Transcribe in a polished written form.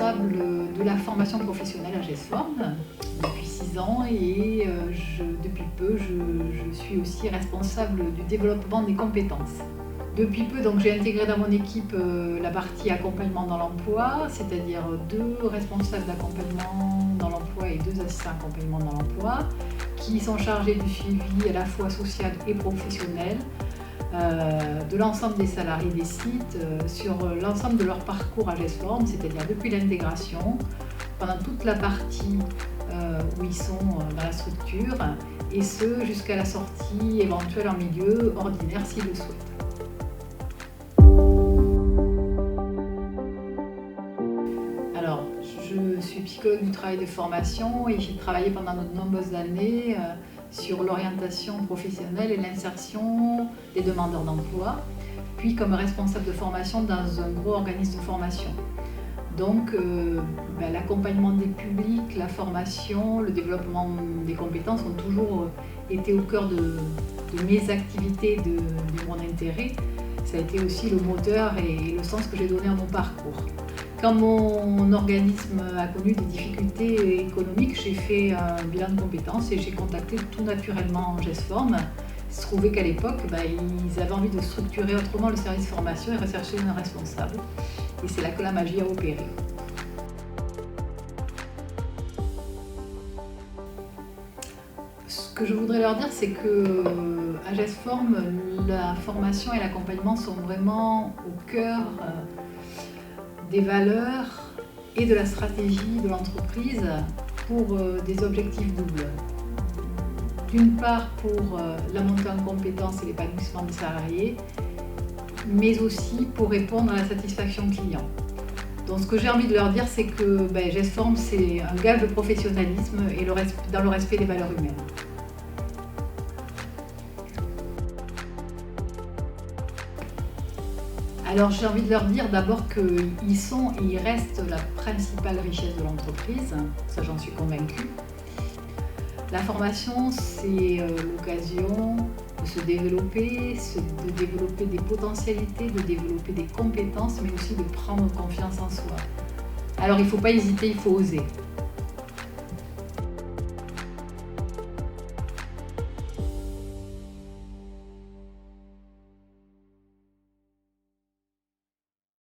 responsable de la formation professionnelle à GESForm depuis 6 ans et depuis peu, je suis aussi responsable du développement des compétences. Depuis peu, donc, j'ai intégré dans mon équipe la partie accompagnement dans l'emploi, c'est-à-dire 2 responsables d'accompagnement dans l'emploi et 2 assistants d'accompagnement dans l'emploi, qui sont chargés du suivi à la fois social et professionnel de l'ensemble des salariés des sites sur l'ensemble de leur parcours à GESForm, c'est-à-dire depuis l'intégration, pendant toute la partie où ils sont dans la structure, et ce jusqu'à la sortie éventuelle en milieu ordinaire s'ils le souhaitent. Alors, je suis psychologue du travail de formation et j'ai travaillé pendant de nombreuses années sur l'orientation professionnelle et l'insertion des demandeurs d'emploi, puis comme responsable de formation dans un gros organisme de formation. Donc, l'accompagnement des publics, la formation, le développement des compétences ont toujours été au cœur de mes activités, de mon intérêt. Ça a été aussi le moteur et le sens que j'ai donné à mon parcours. Quand mon organisme a connu des difficultés économiques, j'ai fait un bilan de compétences et j'ai contacté tout naturellement GESForm. Il se trouvait qu'à l'époque, ils avaient envie de structurer autrement le service formation et rechercher un responsable. Et c'est là que la magie a opéré. Ce que je voudrais leur dire, c'est qu'à GESForm, la formation et l'accompagnement sont vraiment au cœur des valeurs et de la stratégie de l'entreprise pour des objectifs doubles. D'une part pour la montée en compétences et l'épanouissement des salariés, mais aussi pour répondre à la satisfaction client. Donc ce que j'ai envie de leur dire, c'est que GESForm, c'est un gage de professionnalisme et dans le respect des valeurs humaines. Alors j'ai envie de leur dire d'abord qu'ils sont et ils restent la principale richesse de l'entreprise, ça j'en suis convaincue. La formation, c'est l'occasion de se développer, de développer des potentialités, de développer des compétences, mais aussi de prendre confiance en soi. Alors il ne faut pas hésiter, il faut oser.